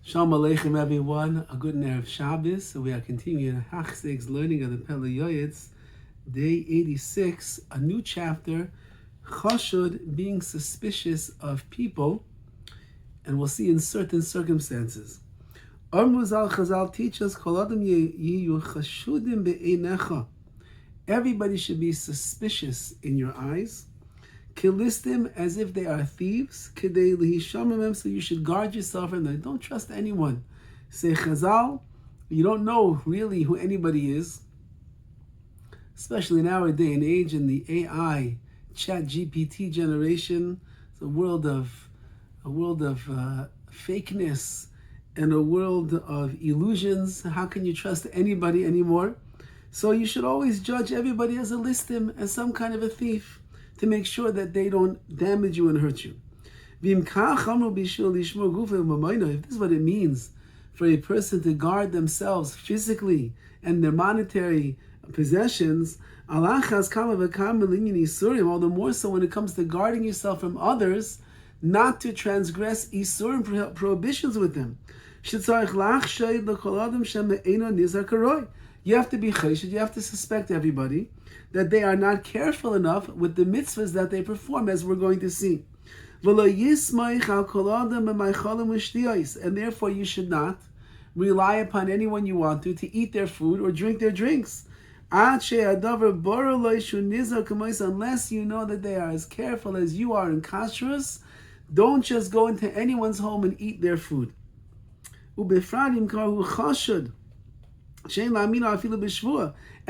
Shalom Aleichem, everyone. A good Erev Shabbos. So we are continuing Hachzeg's learning of the Pele Yoetz, day 86, a new chapter, Chashud, being suspicious of people, and we'll see in certain circumstances. Armuzal Chazal teaches, Kol Adam Yeyu Chashudim Be'einecha. Everybody should be suspicious in your eyes. Kilistim, as if they are thieves. Kedei lihishamamem, so you should guard yourself from them. Don't trust anyone. Say Chazal, you don't know really who anybody is, especially in our day and age in the AI, Chat GPT generation. It's a world of fakeness and a world of illusions. How can you trust anybody anymore? So you should always judge everybody as a listim, as some kind of a thief, to make sure that they don't damage you and hurt you. If this is what it means for a person to guard themselves physically and their monetary possessions, all the more so when it comes to guarding yourself from others, not to transgress isurim, prohibitions with them. You have to be cheshid, you have to suspect everybody that they are not careful enough with the mitzvahs that they perform, as we're going to see. And therefore you should not rely upon anyone you want to eat their food or drink their drinks. Unless you know that they are as careful as you are in kashrus, don't just go into anyone's home and eat their food. And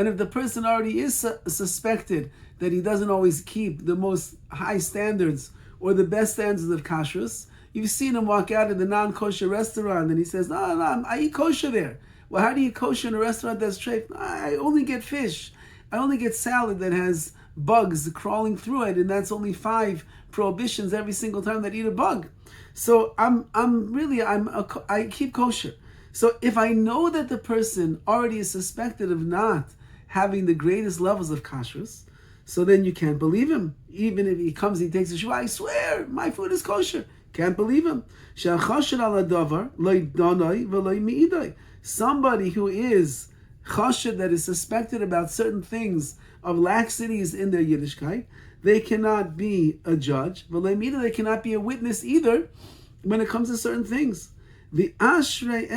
if the person already is suspected that he doesn't always keep the most high standards or the best standards of kashrus, you've seen him walk out of the non-kosher restaurant and he says, no, I eat kosher there. Well, how do you kosher in a restaurant that's treif? I only get fish. I only get salad that has bugs crawling through it, and that's only 5 prohibitions every single time that I eat a bug. So I keep kosher. So if I know that the person already is suspected of not having the greatest levels of kashrus, so then you can't believe him. Even if he comes and he takes a shua, I swear, my food is kosher. Can't believe him. Somebody who is chashid, that is suspected about certain things of laxities in their Yiddishkeit, they cannot be a judge. They cannot be a witness either when it comes to certain things. Fortunate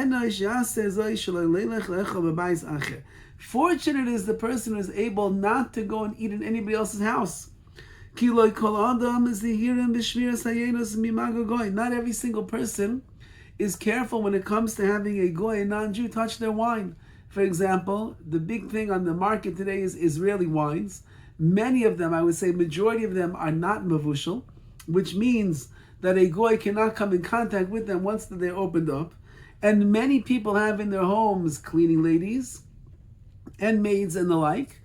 is the person who is able not to go and eat in anybody else's house. Not every single person is careful when it comes to having a goy, a non-Jew, touch their wine. For example, the big thing on the market today is Israeli wines. Many of them, I would say majority of them, are not mavushal, which means that a goy cannot come in contact with them once they're opened up. And many people have in their homes cleaning ladies and maids and the like,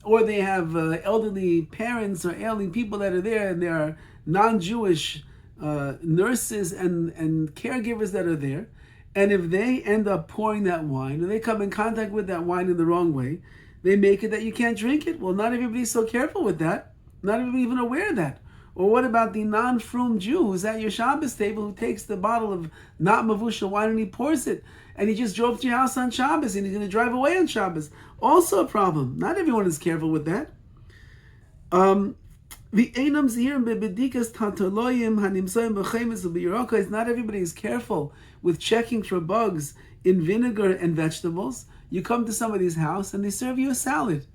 or they have elderly parents or ailing people that are there, and there are non-Jewish nurses and caregivers that are there. And if they end up pouring that wine, or they come in contact with that wine in the wrong way, they make it that you can't drink it. Well, not everybody's so careful with that. Not everybody even aware of that. Or what about the non-frum Jew who's at your Shabbos table, who takes the bottle of not mavushal wine and he pours it, and he just drove to your house on Shabbos and he's going to drive away on Shabbos? Also a problem. Not everyone is careful with that. Not everybody is careful with checking for bugs in vinegar and vegetables. You come to somebody's house and they serve you a salad.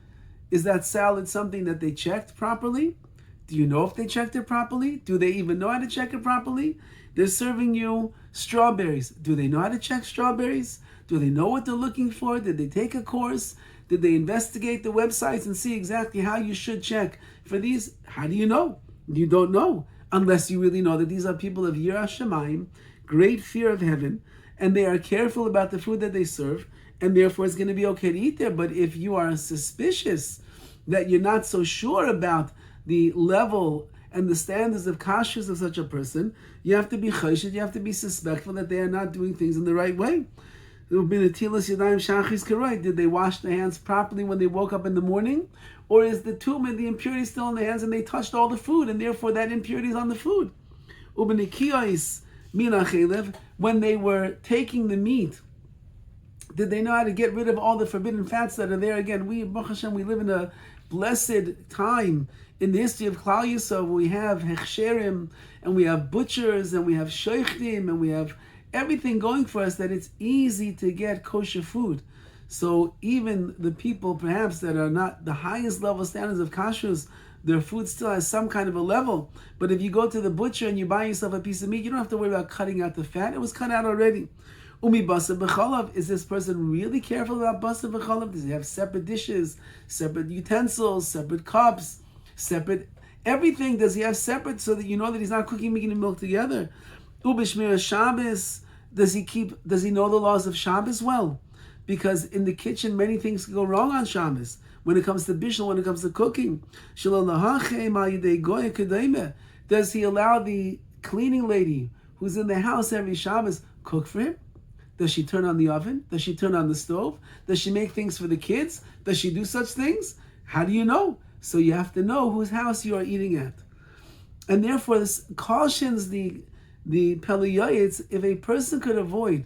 Is that salad something that they checked properly? Do you know if they checked it properly? Do they even know how to check it properly? They're serving you strawberries. Do they know how to check strawberries? Do they know what they're looking for? Did they take a course? Did they investigate the websites and see exactly how you should check for these? How do you know? You don't know unless you really know that these are people of Yirah Shamayim, great fear of heaven, and they are careful about the food that they serve, and therefore it's going to be okay to eat there. But if you are suspicious that you're not so sure about the level and the standards of kashrus of such a person, you have to be choshed, you have to be suspectful that they are not doing things in the right way. Did they wash their hands properly when they woke up in the morning? Or is the tumor and the impurity still in their hands and they touched all the food and therefore that impurity is on the food? Mina chelev, when they were taking the meat, did they know how to get rid of all the forbidden fats that are there? Again, Baruch Hashem, we live in a blessed time in the history of Klal Yisrael. We have hechsherim, and we have butchers, and we have shoichtim, and we have everything going for us that it's easy to get kosher food. So even the people perhaps that are not the highest level standards of kashrus, their food still has some kind of a level. But if you go to the butcher and you buy yourself a piece of meat, you don't have to worry about cutting out the fat. It was cut out already. Umi basa b'chalav. Is this person really careful about basa b'chalav? Does he have separate dishes, separate utensils, separate cups, separate everything? Does he have separate so that you know that he's not cooking meat and milk together? Ubishmir Shabbos. Does he know the laws of Shabbos well? Because in the kitchen, many things can go wrong on Shabbos. When it comes to bishul, when it comes to cooking. Does he allow the cleaning lady who's in the house every Shabbos cook for him? Does she turn on the oven? Does she turn on the stove? Does she make things for the kids? Does she do such things? How do you know? So you have to know whose house you are eating at. And therefore, this cautions the Pele Yoetz, if a person could avoid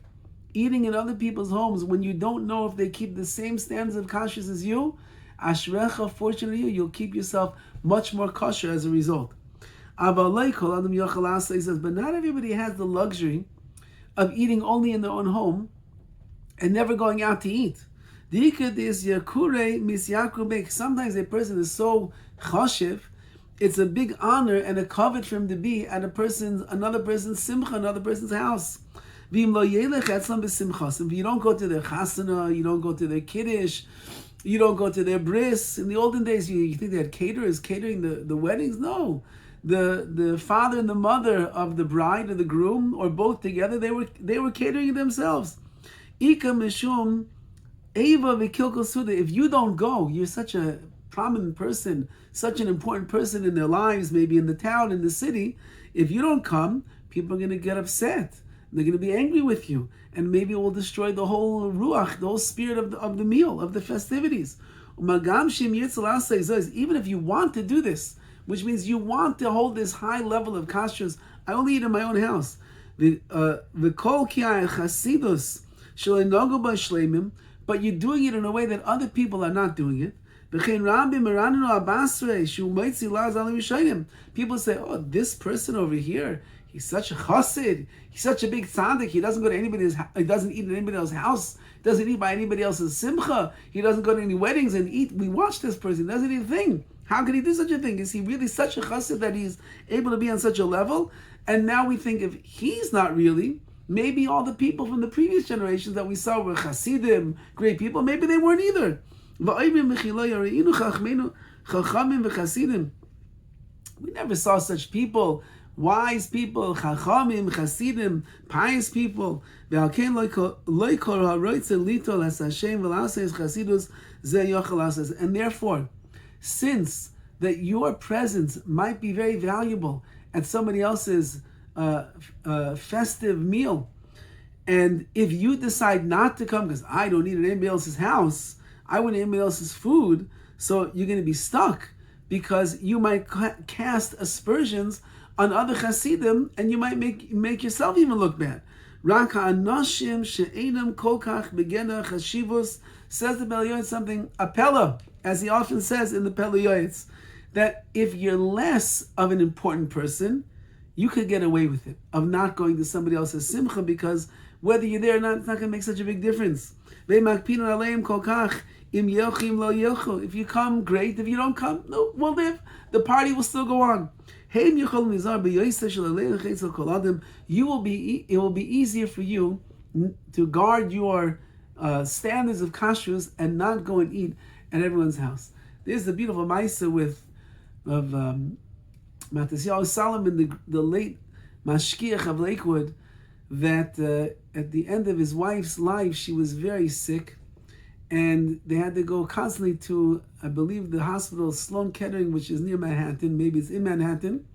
eating in other people's homes when you don't know if they keep the same standards of kashrus as you, ashrecha, fortunately you'll keep yourself much more kosher as a result. He says, but not everybody has the luxury of eating only in their own home and never going out to eat. Sometimes a person is so chashiv, it's a big honor and a covet for him to be at another person's simcha, another person's house. If you don't go to their chasana, you don't go to their kiddush, you don't go to their bris. In the olden days, you think they had caterers catering the weddings? No. The father and the mother of the bride or the groom, or both together, they were catering themselves. Ika mishum eva v'kilkos suda. If you don't go, you're such a prominent person, such an important person in their lives, maybe in the town, in the city. If you don't come, people are going to get upset. They're going to be angry with you, and maybe it will destroy the whole ruach, the whole spirit of the meal, of the festivities. Even if you want to do this, which means you want to hold this high level of kashrus, I only eat in my own house. But you're doing it in a way that other people are not doing it. People say, oh, this person over here, he's such a chassid, he's such a big tzaddik, he doesn't go to he doesn't eat at anybody else's house, doesn't eat by anybody else's simcha, he doesn't go to any weddings and eat. We watch this person, doesn't eat a thing. How could he do such a thing? Is he really such a chassid that he's able to be on such a level? And now we think if he's not really, maybe all the people from the previous generations that we saw were chassidim, great people, maybe they weren't either. We never saw such people, wise people, chachamim, chassidim, pious people. And therefore, since that your presence might be very valuable at somebody else's festive meal, and if you decide not to come because I don't eat at anybody else's house, I wouldn't eat anybody else's food, so you're going to be stuck because you might cast aspersions on other chassidim, and you might make yourself even look bad. Says the Pele Yoetz something, a Pele, as he often says in the Pele Yoetz, that if you're less of an important person, you could get away with it, of not going to somebody else's simcha, because whether you're there or not, it's not going to make such a big difference. If you come, great. If you don't come, no, we'll live. The party will still go on. It will be easier for you to guard your standards of kashrus and not go and eat at everyone's house. There's the beautiful ma'isa of Matisyahu Solomon, the late mashkiach of Lakewood, that at the end of his wife's life, she was very sick, and they had to go constantly to, I believe, the hospital Sloan Kettering, which is near Manhattan, maybe it's in Manhattan.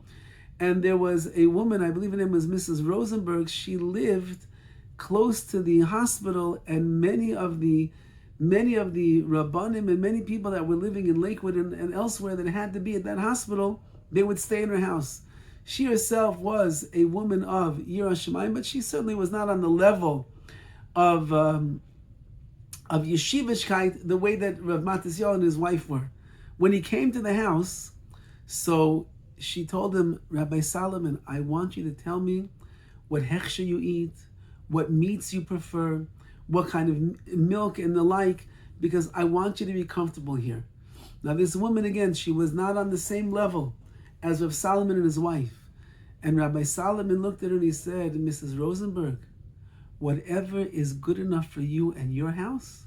And there was a woman, I believe her name was Mrs. Rosenberg. She lived close to the hospital, and many of the Rabbanim and many people that were living in Lakewood and elsewhere that had to be at that hospital, they would stay in her house. She herself was a woman of Yirah Shamayim, but she certainly was not on the level of yeshivishkeit the way that Rav Matisyahu and his wife were. When he came to the house, so she told him, Rabbi Solomon, I want you to tell me what hechsher you eat, what meats you prefer, what kind of milk and the like, because I want you to be comfortable here. Now this woman, again, she was not on the same level as Rav Solomon and his wife. And Rabbi Solomon looked at her and he said, Mrs. Rosenberg, whatever is good enough for you and your house,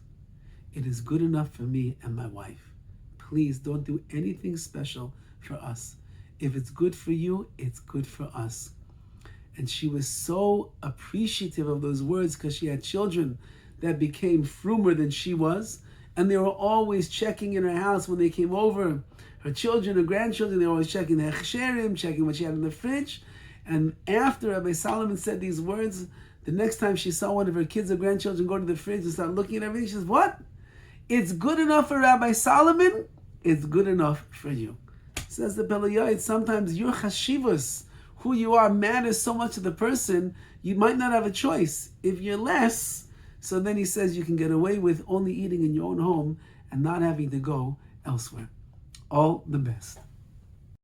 it is good enough for me and my wife. Please don't do anything special for us. If it's good for you, it's good for us. And she was so appreciative of those words because she had children that became frumer than she was. And they were always checking in her house when they came over. Her children, her grandchildren, they were always checking the hechsherim, checking what she had in the fridge. And after Rabbi Solomon said these words, the next time she saw one of her kids or grandchildren go to the fridge and start looking at everything, she says, what? It's good enough for Rabbi Solomon, it's good enough for you. Says the Pele Yoetz, sometimes your chashivas, who you are, matters so much to the person, you might not have a choice. If you're less, so then he says you can get away with only eating in your own home and not having to go elsewhere. All the best.